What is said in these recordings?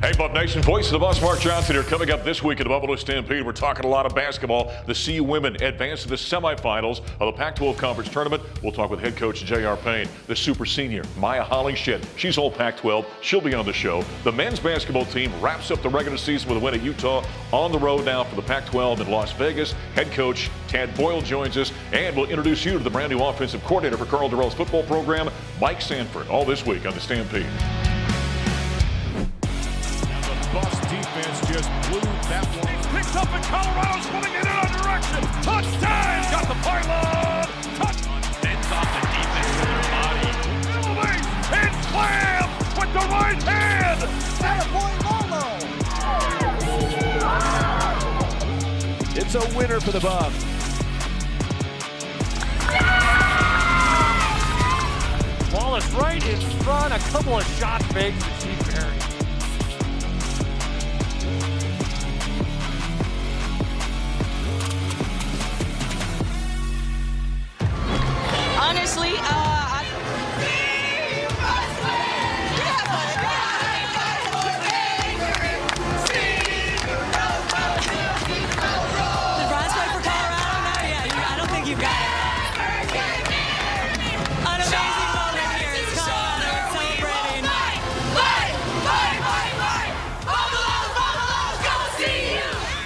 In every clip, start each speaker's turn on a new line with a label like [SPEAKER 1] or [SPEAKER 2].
[SPEAKER 1] Hey, Buff Nation, voice of the Buffs, Mark Johnson here. Coming up this week at the Buffalo Stampede, we're talking a lot of basketball. The CU women advance to the semifinals of the Pac-12 Conference Tournament. We'll talk with head coach J.R. Payne, the super senior, Maya Hollingshed. She's all Pac-12. She'll be on the show. The men's basketball team wraps up the regular season with a win at Utah. On the road now for the Pac-12 in Las Vegas. Head coach Tad Boyle joins us, and we'll introduce you to the brand new offensive coordinator for Carl Durrell's football program, Mike Sanford. All this week on the Stampede.
[SPEAKER 2] Buffs defense just blew that one. He's picked up and Colorado's coming in another direction. Touchdown! Got the pylon. Touchdown! Bends off the defense with their body. Elevate and slam with the right hand.
[SPEAKER 3] Attaboy Lolo.
[SPEAKER 2] It's a winner for the Buffs. Wallace right in front. A couple of shot fakes that she buried.
[SPEAKER 4] Honestly,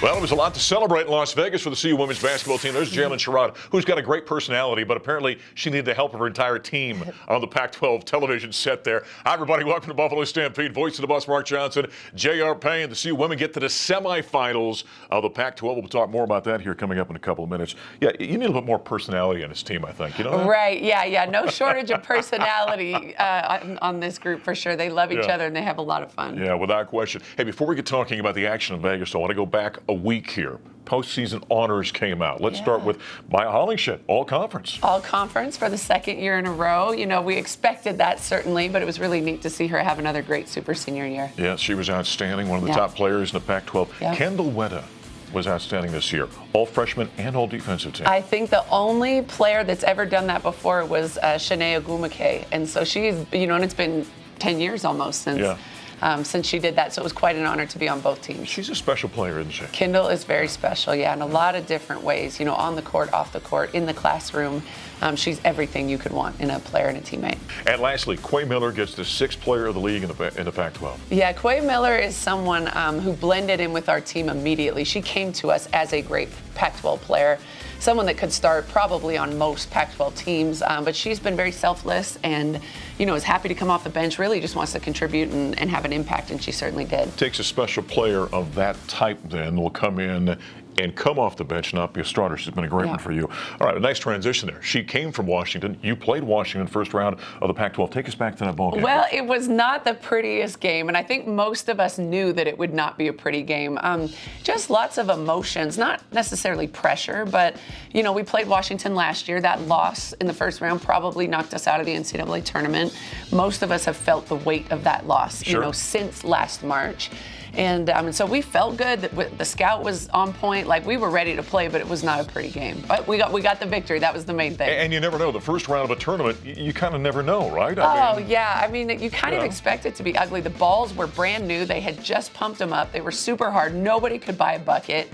[SPEAKER 1] Well, it was a lot to celebrate in Las Vegas for the CU women's basketball team. There's Jalen Sherrod, who's got a great personality, but apparently she needed the help of her entire team on the Pac-12 television set there. Hi, everybody. Welcome to Buffalo Stampede. Voice of the Buffs, Mark Johnson, J.R. Payne. The CU women get to the semifinals of the Pac-12. We'll talk more about that here coming up in a couple of minutes. Yeah, you need a little bit more personality on this team, I think. You know that?
[SPEAKER 5] Right. Yeah. No shortage of personality on this group for sure. They love each other and they have a lot of fun.
[SPEAKER 1] Yeah, without question. Hey, before we get talking about the action in Vegas, I want to go back a week here. Postseason Honors came out. Let's start with Maya Hollingshed, all conference.
[SPEAKER 5] All conference for the second year in a row. You know, we expected that certainly, but it was really neat to see her have another great super senior year.
[SPEAKER 1] Yeah, she was outstanding, one of the top players in the Pac-12.
[SPEAKER 5] Yeah.
[SPEAKER 1] Kendall Wetta was outstanding this year, all freshman and all defensive team.
[SPEAKER 5] I think the only player that's ever done that before was Shanae Ogumake. And so she's, you know, and it's been 10 years almost since she did that, so it was quite an honor to be on both teams.
[SPEAKER 1] She's a special player, isn't she?
[SPEAKER 5] Kendall is very special, yeah, in a lot of different ways. You know, on the court, off the court, in the classroom. She's everything you could want in a player and a teammate.
[SPEAKER 1] And lastly, Kway Miller gets the 6th player of the league in the Pac-12.
[SPEAKER 5] Yeah, Kway Miller is someone who blended in with our team immediately. She came to us as a great Pac-12 player, someone that could start probably on most Pac-12 teams, but she's been very selfless and, you know, is happy to come off the bench, really just wants to contribute and have an impact, and she certainly did.
[SPEAKER 1] Takes a special player of that type then will come in and come off the bench, not be a starter. She's been a great one for you. All right, a nice transition there. She came from Washington. You played Washington first round of the Pac-12. Take us back to that ball game.
[SPEAKER 5] Well, it was not the prettiest game, and I think most of us knew that it would not be a pretty game. Just lots of emotions, not necessarily pressure, but, you know, we played Washington last year. That loss in the first round probably knocked us out of the NCAA tournament. Most of us have felt the weight of that loss, you know, since last March. And so we felt good that the scout was on point. Like, we were ready to play, but it was not a pretty game. But we got the victory. That was the main thing.
[SPEAKER 1] And you never know. The first round of a tournament, you kind of never know, right?
[SPEAKER 5] I mean, you kind of expect it to be ugly. The balls were brand new. They had just pumped them up. They were super hard. Nobody could buy a bucket.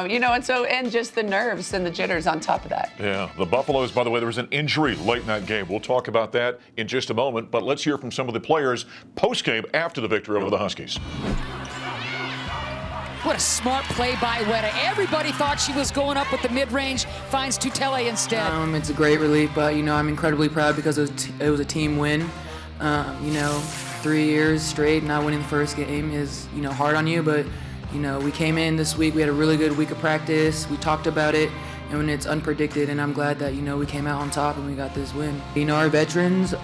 [SPEAKER 5] You know, and just the nerves and the jitters on top of that.
[SPEAKER 1] Yeah. The Buffaloes, by the way, there was an injury late in that game. We'll talk about that in just a moment. But let's hear from some of the players post-game after the victory over the Huskies.
[SPEAKER 6] What a smart play by Wetta. Everybody thought she was going up with the mid-range, finds Tutele instead.
[SPEAKER 7] It's a great relief, but, you know, I'm incredibly proud because it was a team win. You know, 3 years straight not winning the first game is, you know, hard on you, but, you know, we came in this week, we had a really good week of practice, we talked about it, and when it's unpredicted, and I'm glad that, you know, we came out on top and we got this win. You know, our veterans,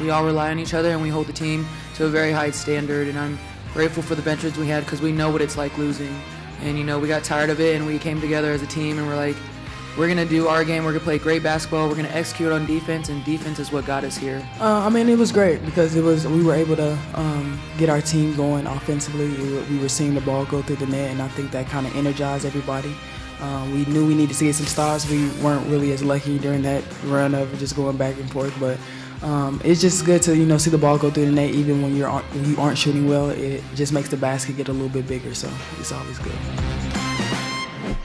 [SPEAKER 7] we all rely on each other and we hold the team to a very high standard, and I'm grateful for the veterans we had because we know what it's like losing. And, you know, we got tired of it and we came together as a team and we're like, we're going to do our game, we're going to play great basketball, we're going to execute on defense, and defense is what got us here.
[SPEAKER 8] I mean, it was great because we were able to get our team going offensively. We were seeing the ball go through the net, and I think that kind of energized everybody. We knew we needed to get some stops. We weren't really as lucky during that run of just going back and forth, but it's just good to see the ball go through the net even when you aren't shooting well. It just makes the basket get a little bit bigger, so it's always good.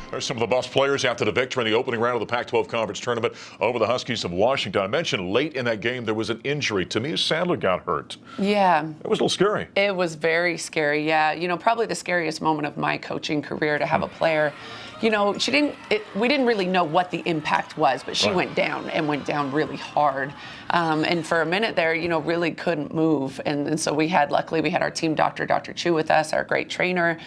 [SPEAKER 1] There's some of the Buffs players after the victory in the opening round of the Pac-12 Conference Tournament over the Huskies of Washington. I mentioned late in that game there was an injury. Tamia Sadler got hurt.
[SPEAKER 5] Yeah.
[SPEAKER 1] It was a little scary.
[SPEAKER 5] It was very scary, yeah. Probably the scariest moment of my coaching career to have a player. We didn't really know what the impact was, but she went down really hard. And for a minute there, really couldn't move. And so luckily we had our team doctor, Dr. Chu, with us, our great trainer,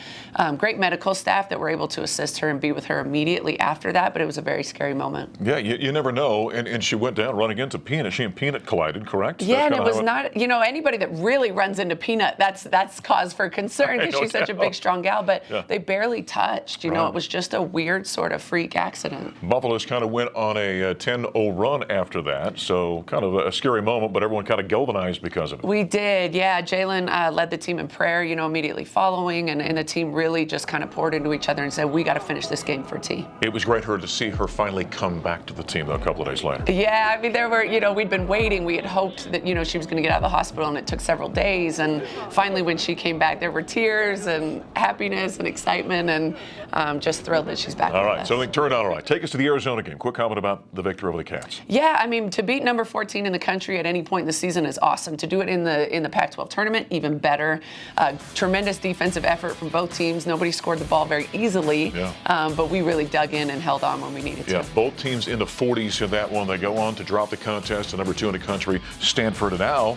[SPEAKER 5] great medical staff that were able to assist her and be with her immediately after that. But it was a very scary moment.
[SPEAKER 1] Yeah, you never know. And she went down running into Peanut. She and Peanut collided, correct?
[SPEAKER 5] Yeah, and it was not, anybody that really runs into Peanut, that's cause for concern because she's such a big, strong gal. But they barely touched. It was just a weird sort of freak accident.
[SPEAKER 1] Buffalo's kind of went on a 10-0 run after that, so kind of a scary moment, but everyone kind of galvanized because of it.
[SPEAKER 5] We did, yeah. Jalen led the team in prayer, immediately following, and the team really just kind of poured into each other and said, we got to finish this game for T.
[SPEAKER 1] It was great to see her finally come back to the team, though, a couple of days later.
[SPEAKER 5] Yeah, I mean, there were, we'd been waiting. We had hoped that, she was going to get out of the hospital, and it took several days, and finally when she came back, there were tears and happiness and excitement, and just thrilled that she's back.
[SPEAKER 1] All right, so it turned out all right. Take us to the Arizona game. Quick comment about the victory over the Cats.
[SPEAKER 5] Yeah, I mean, to beat number 14 in the country at any point in the season is awesome. To do it in the Pac-12 tournament, even better. Tremendous defensive effort from both teams. Nobody scored the ball very easily, but we really dug in and held on when we needed to.
[SPEAKER 1] Yeah, both teams in the 40s in that one. They go on to drop the contest to number 2 in the country, Stanford, and now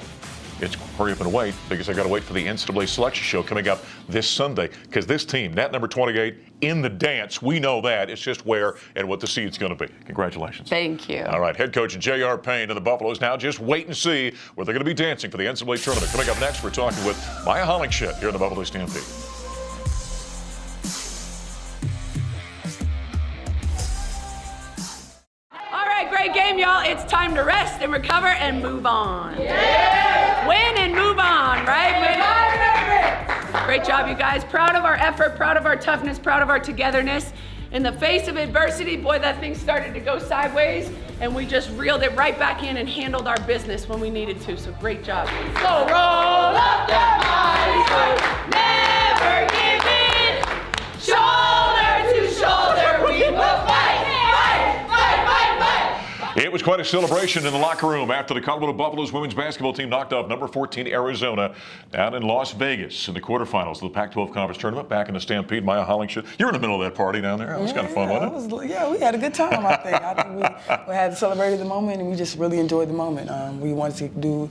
[SPEAKER 1] it's hurry up and wait because I got to wait for the NCAA selection show coming up this Sunday because this team, net number 28, in the dance. We know that. It's just where and what the seed's going to be. Congratulations.
[SPEAKER 5] Thank you.
[SPEAKER 1] All right, head coach J.R. Payne and the Buffaloes now just wait and see where they're going to be dancing for the NCAA tournament. Coming up next, we're talking with Maya Hollingshed here in the Buffalo Stampede.
[SPEAKER 5] Great game, y'all. It's time to rest and recover and move on. Yeah. Win and move on, right? Yeah. Great job, you guys. Proud of our effort, proud of our toughness, proud of our togetherness. In the face of adversity, boy, that thing started to go sideways, and we just reeled it right back in and handled our business when we needed to. So great job. So roll up your eyes, never give in. Shoulder to shoulder, we will fight.
[SPEAKER 1] It was quite a celebration in the locker room after the Colorado Buffaloes women's basketball team knocked off number 14 Arizona down in Las Vegas in the quarterfinals of the Pac-12 Conference Tournament back in the Stampede. Maya Hollingshed, you were in the middle of that party down there. It was kind of fun, wasn't it?
[SPEAKER 8] Yeah, we had a good time, I think. I think we had celebrated the moment, and we just really enjoyed the moment. We wanted to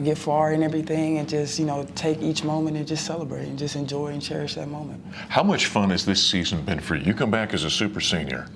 [SPEAKER 8] get far and everything and just, take each moment and just celebrate and just enjoy and cherish that moment.
[SPEAKER 1] How much fun has this season been for you? You come back as a super senior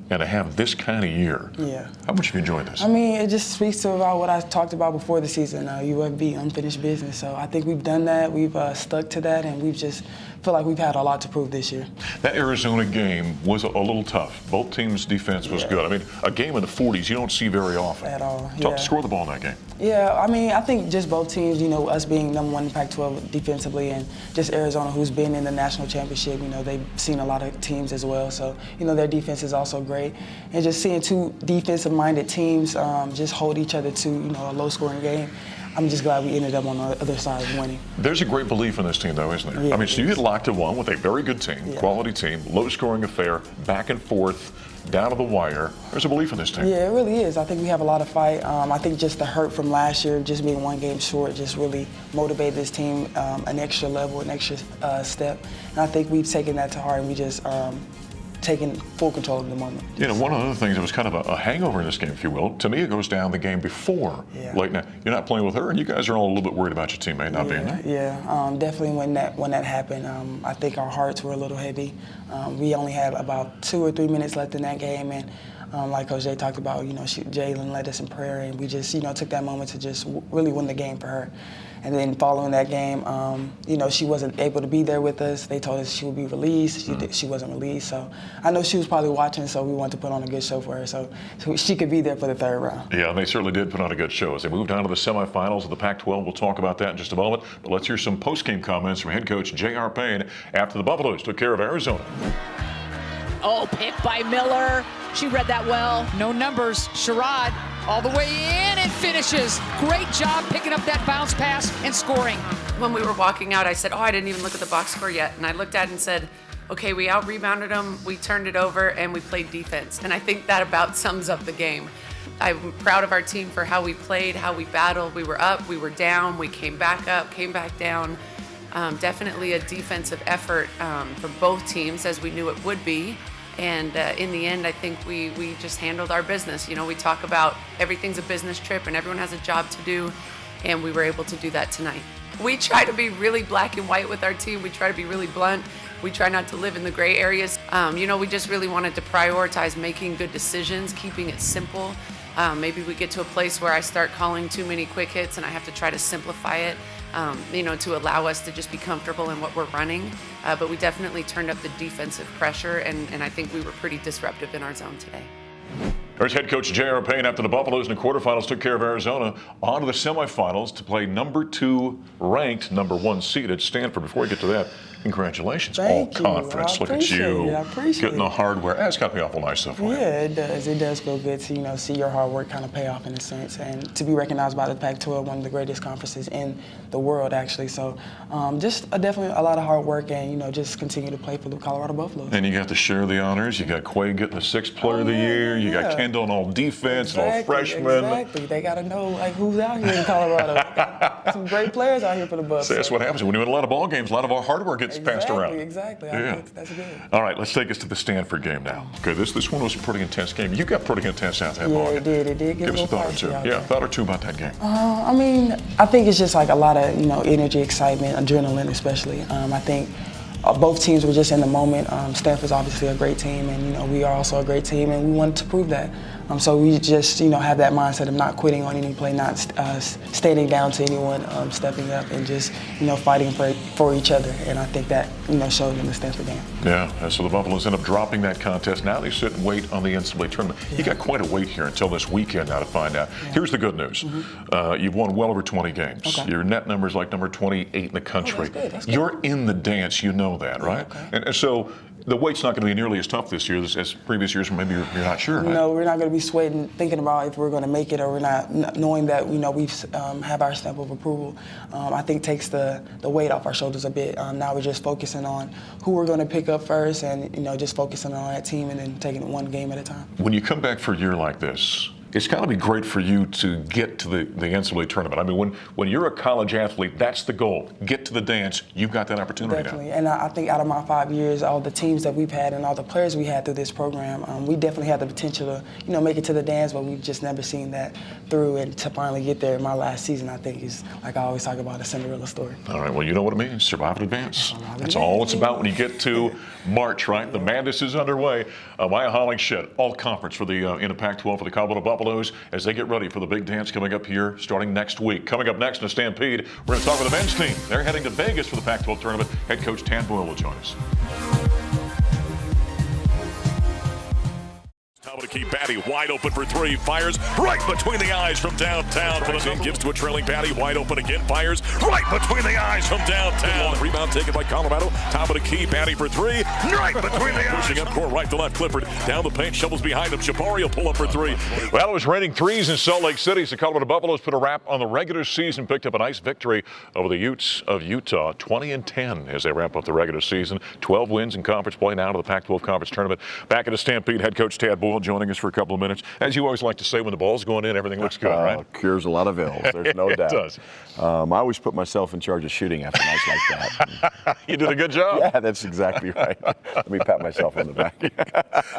[SPEAKER 1] and to have this kind of year.
[SPEAKER 8] Yeah.
[SPEAKER 1] How much have you enjoyed this?
[SPEAKER 8] I mean, it just speaks to about what I talked about before the season. UFB, unfinished business. So I think we've done that. We've stuck to that, and we've just feel like we've had a lot to prove this year.
[SPEAKER 1] That Arizona game was a little tough. Both teams' defense was good. I mean, a game in the 40s you don't see very often.
[SPEAKER 8] At all.
[SPEAKER 1] Tough to score the ball in that game.
[SPEAKER 8] Yeah, I mean, I think just both teams, us being number 1 in Pac-12 defensively, and just Arizona, who's been in the national championship, they've seen a lot of teams as well. So, their defense is also great. And just seeing two defensive-minded teams just hold each other to, a low-scoring game, I'm just glad we ended up on the other side winning.
[SPEAKER 1] There's a great belief in this team, though, isn't there?
[SPEAKER 8] Yeah,
[SPEAKER 1] I mean, so you get locked in one with a very good team, quality team, low-scoring affair, back and forth, down to the wire. There's a belief in this team.
[SPEAKER 8] Yeah, it really is. I think we have a lot of fight. I think just the hurt from last year, just being one game short, just really motivated this team an extra level, an extra step. And I think we've taken that to heart, and we just taking full control of the moment.
[SPEAKER 1] One of the other things that was kind of a hangover in this game, if you will, to me it goes down the game before. Late night. You're not playing with her, and you guys are all a little bit worried about your teammate not being there.
[SPEAKER 8] Yeah, definitely when that happened, I think our hearts were a little heavy. We only had about 2 or 3 minutes left in that game, and like Coach Jay talked about, Jalen led us in prayer, and we just, took that moment to just really win the game for her. And then following that game, she wasn't able to be there with us. They told us she would be released. She wasn't released. So I know she was probably watching, so we wanted to put on a good show for her so she could be there for the third round.
[SPEAKER 1] Yeah, they certainly did put on a good show. As they moved on to the semifinals of the Pac-12, we'll talk about that in just a moment. But let's hear some post-game comments from head coach J.R. Payne after the Buffaloes took care of Arizona.
[SPEAKER 6] Oh, pick by Miller. She read that well. No numbers. Sherrod all the way in and finishes. Great job picking up that bounce pass and scoring.
[SPEAKER 5] When we were walking out, I said, I didn't even look at the box score yet. And I looked at it and said, okay, we out-rebounded them, we turned it over, and we played defense. And I think that about sums up the game. I'm proud of our team for how we played, how we battled. We were up, we were down, we came back up, came back down. Definitely a defensive effort for both teams, as we knew it would be. And in the end, I think we just handled our business. You know, we talk about everything's a business trip and everyone has a job to do, and we were able to do that tonight. We try to be really black and white with our team. We try to be really blunt. We try not to live in the gray areas. You know, we just really wanted to prioritize making good decisions, keeping it simple. Maybe we get to a place where I start calling too many quick hits and I have to try to simplify it, you know, to allow us to just be comfortable in what we're running. But we definitely turned up the defensive pressure, and I think we were pretty disruptive in our zone today.
[SPEAKER 1] There's head coach J.R. Payne after the Buffaloes in the quarterfinals took care of Arizona. On to the semifinals to play number 2 ranked, number 1 seeded Stanford. Before we get to that, congratulations.
[SPEAKER 8] Thank you.
[SPEAKER 1] All-conference. Look at you.
[SPEAKER 8] I appreciate
[SPEAKER 1] getting the
[SPEAKER 8] it.
[SPEAKER 1] hardware. That's got to be awful nice stuff for you.
[SPEAKER 8] Yeah, it does. It does feel good to, you know, see your hard work kind of pay off in a sense, and to be recognized by the Pac-12, one of the greatest conferences in the world, actually. So just definitely a lot of hard work, and, you know, just continue to play for the Colorado Buffaloes.
[SPEAKER 1] And you got to share the honors. You got Kway getting the 6th player of the year. You got Kendall and all defense and all freshmen.
[SPEAKER 8] Exactly. They got to know, like, who's out here in Colorado. Got some great players out here for the Buffs.
[SPEAKER 1] So that's what happens. When you win a lot of ball games, a lot of our hard work gets passed around.
[SPEAKER 8] Exactly.
[SPEAKER 1] Yeah.
[SPEAKER 8] I think that's good.
[SPEAKER 1] All right, let's take us to the Stanford game now. Okay, this one was a pretty intense game. You got pretty intense out there, Morgan.
[SPEAKER 8] It did.
[SPEAKER 1] Give us a thought or two. Yeah, a thought or two about that game.
[SPEAKER 8] I mean, I think it's just like a lot of, you know, energy, excitement, adrenaline especially. I think both teams were just in the moment. Stanford's obviously a great team, and, you know, we are also a great team, and we wanted to prove that. So we just, you know, have that mindset of not quitting on any play, not standing down to anyone, stepping up and just, you know, fighting for each other. And I think that, you know, showed in the Stanford game.
[SPEAKER 1] Yeah, so the Buffaloes end up dropping that contest. Now they sit and wait on the NCAA tournament. Yeah. You got quite a wait here until this weekend now to find out. Yeah. Here's the good news. You've won well over 20 games. Okay. Your net number is like number 28 in the country.
[SPEAKER 8] That's good.
[SPEAKER 1] You're in the dance, you know that, right?
[SPEAKER 8] Okay.
[SPEAKER 1] And so the weight's not going to be nearly as tough this year as previous years. Maybe you're not sure. Right?
[SPEAKER 8] No, we're not going to be sweating, thinking about if we're going to make it, or we're not, knowing that, you know, we've have our stamp of approval. I think takes the weight off our shoulders a bit. Now we're just focusing on who we're going to pick up first, and, you know, just focusing on that team and then taking it one game at a time.
[SPEAKER 1] When you come back for a year like this, it's got to be great for you to get to the NCAA tournament. I mean, when you're a college athlete, that's the goal. Get to the dance. You've got that opportunity
[SPEAKER 8] Definitely.
[SPEAKER 1] now.
[SPEAKER 8] And I think out of my 5 years, all the teams that we've had and all the players we had through this program, we definitely had the potential to, you know, make it to the dance, but we've just never seen that through. And to finally get there in my last season, I think is, like I always talk about, a Cinderella story.
[SPEAKER 1] All right, well, you know what it means. Survive and advance. That's all it's about when you get to March, right? The madness is underway. Maya Hollingshed, all conference for the in the Pac-12 for the Colorado Buffaloes as they get ready for the big dance coming up here starting next week. Coming up next in the Stampede, we're going to talk with the men's team. They're heading to Vegas for the Pac-12 tournament. Head coach Tad Boyle will join us. To keep Patty wide open for 3, fires right between the eyes from downtown. For the gives to a trailing Patty, wide open again, fires right between the eyes from downtown. Rebound taken by Colorado, top of the key, Patty for 3, right between the eyes. Pushing up court, right to left, Clifford down the paint, shovels behind him. Shapari will pull up for 3. Well, it was raining threes in Salt Lake City. So the Colorado Buffaloes put a wrap on the regular season, picked up a nice victory over the Utes of Utah, 20-10 as they wrap up the regular season. 12 wins in conference play now to the Pac-12 conference tournament. Back at the Stampede, head coach Tad Boyle joining us for a couple of minutes. As you always like to say, when the ball's going in, everything looks good, right?
[SPEAKER 3] Cures a lot of ills, there's no doubt.
[SPEAKER 1] It does.
[SPEAKER 3] I always put myself in charge of shooting after nights like that.
[SPEAKER 1] You did a good job.
[SPEAKER 3] Yeah, that's exactly right. Let me pat myself on the back.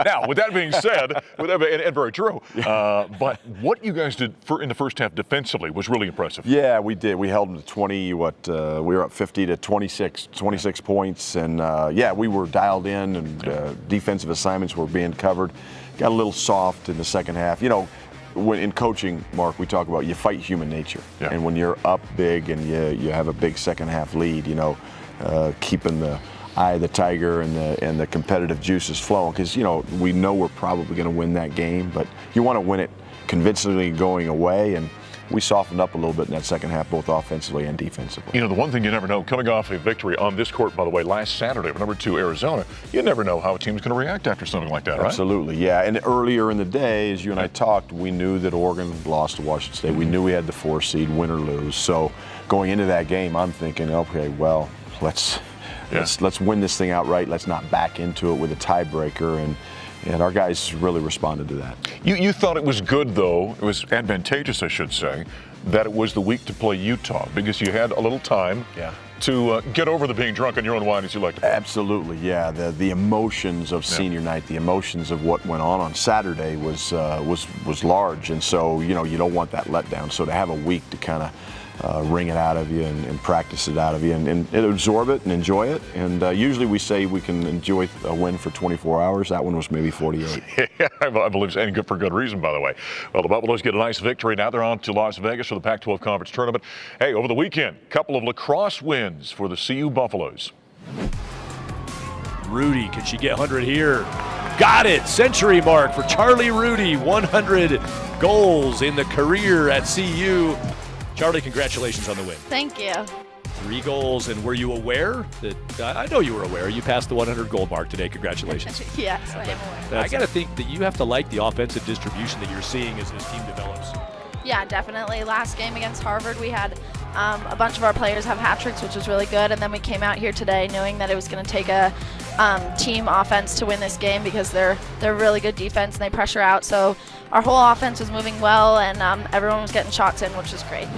[SPEAKER 1] Now, with that being said, and very true, but what you guys did in the first half defensively was really impressive.
[SPEAKER 3] Yeah, we did. We held them to 20, we were up 50 to 26 points, and yeah, we were dialed in, and defensive assignments were being covered. Got a little soft in the second half. You know, when in coaching, Mark, we talk about you fight human nature. Yeah. And when you're up big and you have a big second half lead, you know, keeping the eye of the tiger and the competitive juices flowing, because, you know, we know we're probably going to win that game, but you want to win it convincingly going away. And we softened up a little bit in that second half, both offensively and defensively.
[SPEAKER 1] You know, the one thing you never know, coming off a victory on this court, by the way, last Saturday, number 2 Arizona, you never know how a team's going to react after something like that, right?
[SPEAKER 3] Absolutely, yeah. And earlier in the day, as you and I talked, we knew that Oregon lost to Washington State. We knew we had the 4 seed, win or lose. So going into that game, I'm thinking, okay, well, let's win this thing outright. Let's not back into it with a tiebreaker. And our guys really responded to that.
[SPEAKER 1] You thought it was good, though, it was advantageous, I should say, that it was the week to play Utah because you had a little time to get over the being drunk on your own wine, as you like to put it.
[SPEAKER 3] Absolutely, yeah. The emotions of senior night, the emotions of what went on Saturday was large, and so you don't want that letdown. So to have a week to kind of wring it out of you and practice it out of you and absorb it and enjoy it. And usually we say we can enjoy a win for 24 hours. That one was maybe 48.
[SPEAKER 1] Yeah, I believe it's and good for good reason, by the way. Well, the Buffaloes get a nice victory. Now they're on to Las Vegas for the Pac-12 Conference Tournament. Hey, over the weekend, a couple of lacrosse wins for the CU Buffaloes.
[SPEAKER 2] Rudy, can she get 100 here? Got it! Century mark for Charlie Rudy. 100 goals in the career at CU. Charlie, congratulations on the win.
[SPEAKER 4] Thank you.
[SPEAKER 2] 3 goals, and were you aware that, I know you were aware, you passed the 100 goal mark today. Congratulations.
[SPEAKER 4] Yes, I am aware.
[SPEAKER 2] I got to think that you have to like the offensive distribution that you're seeing as this team develops.
[SPEAKER 4] Yeah, definitely. Last game against Harvard, we had a bunch of our players have hat tricks, which was really good, and then we came out here today knowing that it was going to take a team offense to win this game because they're really good defense and they pressure out. So our whole offense was moving well, and everyone was getting shots in, which was great.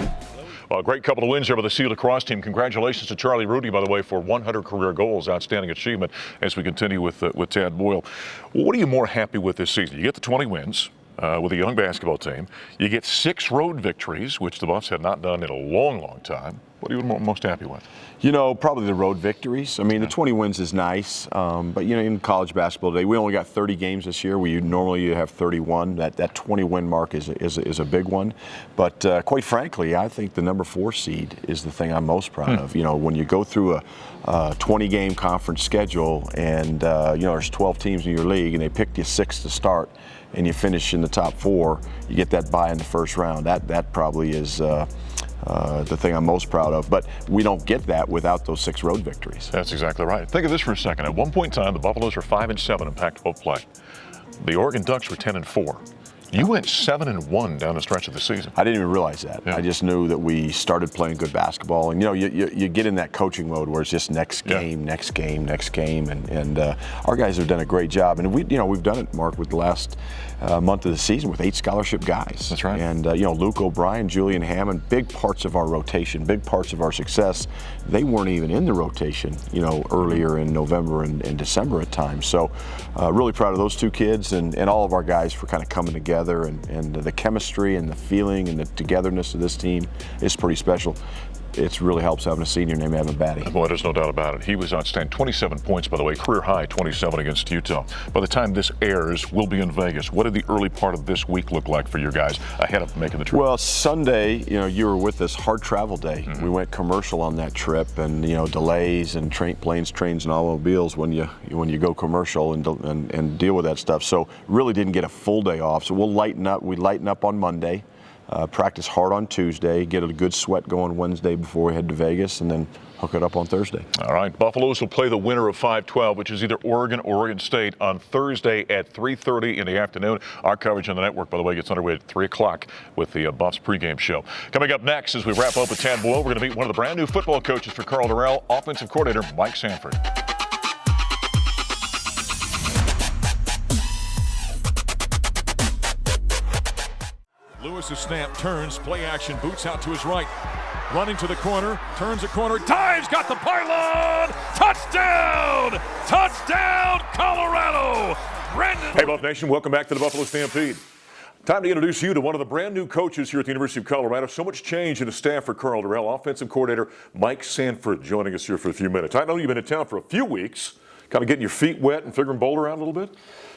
[SPEAKER 1] Well, a great couple of wins there by the CU lacrosse team. Congratulations to Charlie Rudy, by the way, for 100 career goals. Outstanding achievement as we continue with Tad Boyle. What are you more happy with this season? You get the 20 wins with a young basketball team. You get 6 road victories, which the Buffs had not done in a long, long time. What are you most happy with?
[SPEAKER 3] Probably the road victories. I mean, the 20 wins is nice, but in college basketball today, we only got 30 games this year. We normally have 31. That 20 win mark is a big one. But quite frankly, I think the number 4 seed is the thing I'm most proud of. When you go through a 20 game conference schedule and there's 12 teams in your league and they picked you 6 to start and you finish in the top 4, you get that bye in the first round. That probably is the thing I'm most proud of. But we don't get that without those 6 road victories.
[SPEAKER 1] That's exactly right. Think of this for a second. At one point in time, the Buffaloes were 5-7 in Pac-12 play. The Oregon Ducks were 10-4. You went 7-1 down the stretch of the season.
[SPEAKER 3] I didn't even realize that. Yeah. I just knew that we started playing good basketball, and you get in that coaching mode where it's just next game, next game, and our guys have done a great job, and we've done it, Mark, with the last month of the season with 8 scholarship guys.
[SPEAKER 1] That's right.
[SPEAKER 3] And Luke O'Brien, Julian Hammond, big parts of our rotation, big parts of our success. They weren't even in the rotation, earlier in November and December at times. So really proud of those 2 kids and all of our guys for kind of coming together. And the chemistry and the feeling and the togetherness of this team is pretty special. It really helps having a senior named Evan Batty.
[SPEAKER 1] Boy, there's no doubt about it. He was outstanding. 27 points, by the way, career high, 27 against Utah. By the time this airs, we'll be in Vegas. What did the early part of this week look like for your guys ahead of making the trip?
[SPEAKER 3] Well, Sunday, you were with us, hard travel day. We went commercial on that trip, and delays and planes, trains, and automobiles when you go commercial and deal with that stuff. So really didn't get a full day off. So we'll lighten up. We lighten up on Monday. Practice hard on Tuesday, get a good sweat going Wednesday before we head to Vegas, and then hook it up on Thursday.
[SPEAKER 1] All right, Buffaloes will play the winner of 5-12, which is either Oregon or Oregon State, on Thursday at 3:30 in the afternoon. Our coverage on the network, by the way, gets underway at 3 o'clock with the Buffs pregame show. Coming up next, as we wrap up with Tad Boyle, we're going to meet one of the brand new football coaches for Karl Dorrell, offensive coordinator Mike Sanford.
[SPEAKER 2] Lewis's snap, turns, play action, boots out to his right. Running to the corner, turns a corner, dives, got the pylon! Touchdown! Touchdown, Colorado! Brandon.
[SPEAKER 1] Hey, Buff Nation, welcome back to the Buffalo Stampede. Time to introduce you to one of the brand new coaches here at the University of Colorado. So much change in the staff for Karl Dorrell. Offensive coordinator Mike Sanford joining us here for a few minutes. I know you've been in town for a few weeks. kind of getting your feet wet and figuring Boulder out a little bit?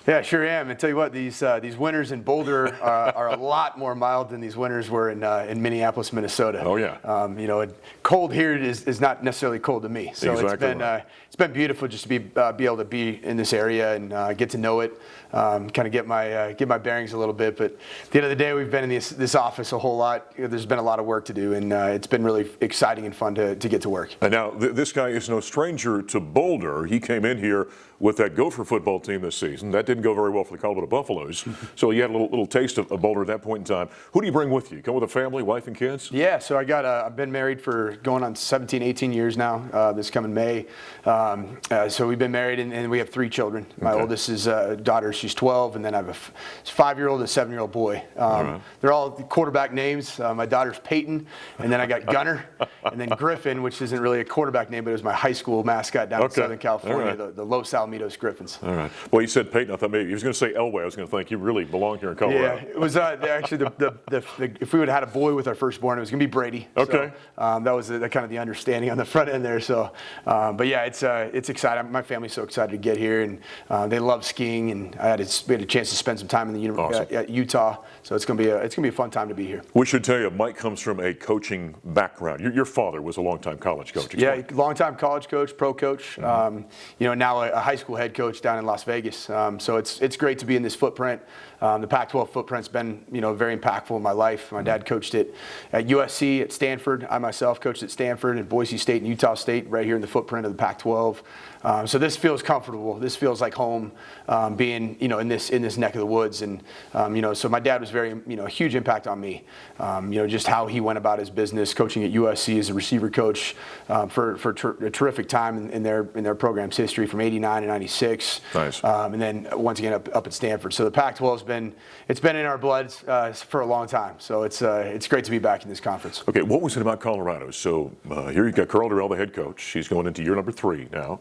[SPEAKER 9] Yeah, sure am. And tell you what, these winters in Boulder are a lot more mild than these winters were in Minneapolis, Minnesota.
[SPEAKER 1] Oh yeah.
[SPEAKER 9] Cold here is not necessarily cold to me. So
[SPEAKER 1] Exactly
[SPEAKER 9] it's been beautiful just to be able to be in this area and get to know it, kind of get my bearings a little bit. But at the end of the day, we've been in this office a whole lot. There's been a lot of work to do, and it's been really exciting and fun to get to work.
[SPEAKER 1] And now this guy is no stranger to Boulder. He came in here with that Gopher football team this season. That didn't go very well for the Colorado Buffaloes. So you had a little taste of Boulder at that point in time. Who do you bring with you? You come with a family, wife and kids?
[SPEAKER 9] Yeah, so I've been married for going on 17, 18 years now, this coming May. So we've been married and we have 3 children. My oldest is a daughter, she's 12, and then I have a 5-year-old and a 7-year-old boy. They're all quarterback names. My daughter's Peyton, and then I got Gunner, and then Griffin, which isn't really a quarterback name, but it was my high school mascot down in Southern California, the Los Alamitos Griffins.
[SPEAKER 1] All right. Well, you said Peyton. I thought maybe he was going to say Elway. I was going to think you really belong here in Colorado.
[SPEAKER 9] Yeah, it was actually if we would have had a boy with our firstborn, it was going to be Brady.
[SPEAKER 1] Okay.
[SPEAKER 9] So, that was kind of the understanding on the front end there. So, but yeah, it's exciting. My family's so excited to get here, and they love skiing, and we had a chance to spend some time in the at Utah. So it's going to be a fun time to be here.
[SPEAKER 1] We should tell you, Mike comes from a coaching background. Your father was a longtime college coach. Explain.
[SPEAKER 9] Yeah, longtime college coach, pro coach. Now a high school head coach down in Las Vegas. So it's great to be in this footprint. The Pac-12 footprint's been very impactful in my life. My dad coached it at USC, at Stanford. I myself coached at Stanford and Boise State and Utah State, right here in the footprint of the Pac-12. So this feels comfortable. This feels like home, being in this neck of the woods. And so my dad was very a huge impact on me. Just how he went about his business, coaching at USC as a receiver coach for a terrific time in their program's history from '89 to '96.
[SPEAKER 1] Nice.
[SPEAKER 9] And then once again up at Stanford. So the Pac-12's been in our blood for a long time. So it's great to be back in this conference.
[SPEAKER 1] Okay, what was it about Colorado? So here you've got Carl Durrell, the head coach. He's going into year number 3 now.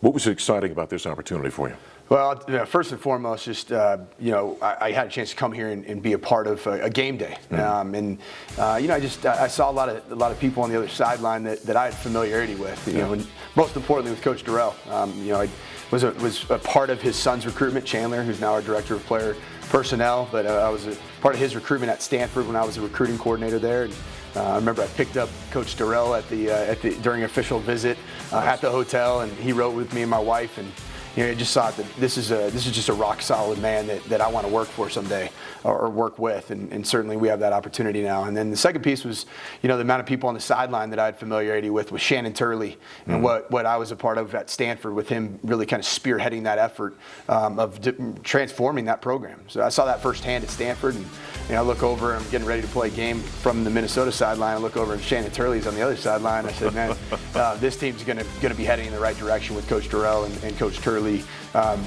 [SPEAKER 1] What was exciting about this opportunity for you?
[SPEAKER 9] Well, first and foremost, just I had a chance to come here and be a part of a game day, I saw a lot of people on the other sideline that I had familiarity with, and most importantly with Coach Durrell. I was a part of his son's recruitment, Chandler, who's now our director of player personnel, but I was a part of his recruitment at Stanford when I was a recruiting coordinator there. And, I remember I picked up Coach Durrell during official visit at the hotel, and he rode with me and my wife, and I just thought that this is just a rock solid man that I want to work for someday or work with, and certainly we have that opportunity now. And then the second piece was the amount of people on the sideline that I had familiarity with Shannon Turley, and what I was a part of at Stanford with him really kind of spearheading that effort of transforming that program. So I saw that firsthand at Stanford, and I look over, I'm getting ready to play a game from the Minnesota sideline. I look over and Shannon Turley's on the other sideline. I said, man, this team's going to be heading in the right direction with Coach Durrell and Coach Turley,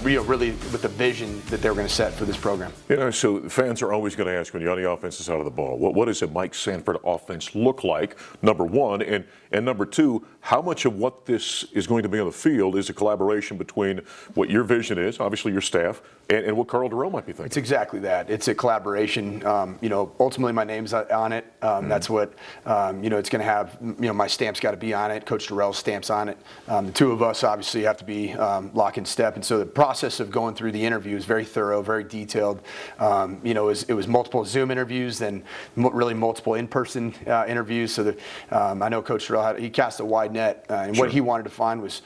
[SPEAKER 9] really with the vision that they were going to set for this program.
[SPEAKER 1] So fans are always going to ask when you're on the offensive side of the ball, what does a Mike Sanford offense look like, number one, and number two, how much of what this is going to be on the field is a collaboration between what your vision is, obviously your staff, and what Carl Durrell might be thinking?
[SPEAKER 9] It's exactly that. It's a collaboration. Ultimately my name's on it. That's what, it's going to have, my stamp's got to be on it. Coach Durrell's stamp's on it. The two of us obviously have to be lock and step. And so the process of going through the interview is very thorough, very detailed. It was multiple Zoom interviews, then really multiple in-person interviews. So I know Coach Durrell he cast a wide net, and what he wanted to find was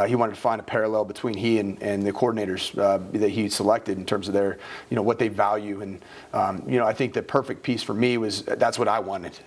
[SPEAKER 9] he wanted to find a parallel between he and the coordinators that he selected in terms of their, what they value. And I think the perfect piece for me was that's what I wanted.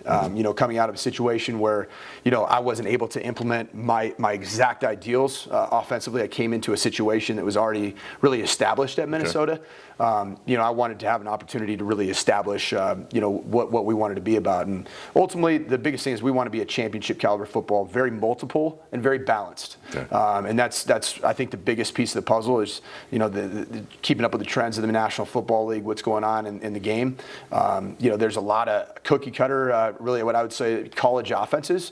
[SPEAKER 9] Coming out of a situation where I wasn't able to implement my exact ideals offensively, I came into a situation that was already really established at Minnesota. I wanted to have an opportunity to really establish, what we wanted to be about. And ultimately, the biggest thing is we want to be a championship caliber football, very multiple and very balanced. Okay. And that's I think the biggest piece of the puzzle is, the keeping up with the trends of the National Football League, what's going on in the game. There's a lot of cookie cutter, really what I would say college offenses,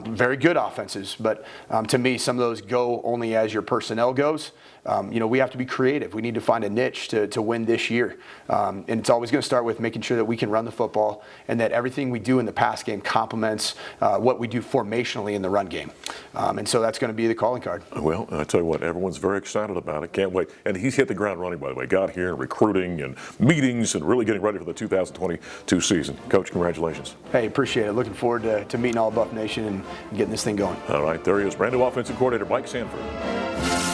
[SPEAKER 9] very good offenses, but to me, some of those go only as your personnel goes. goes, we have to be creative. We need to find a niche to win this year. And it's always going to start with making sure that we can run the football and that everything we do in the pass game complements what we do formationally in the run game. And so that's going to be the calling card.
[SPEAKER 1] Well, I tell you what, everyone's very excited about it. Can't wait. And he's hit the ground running, by the way. Got here, recruiting and meetings and really getting ready for the 2022 season. Coach, congratulations.
[SPEAKER 9] Hey, appreciate it. Looking forward to meeting all Buff Nation and getting this thing going.
[SPEAKER 1] All right, there he is, brand new offensive coordinator Mike Sanford.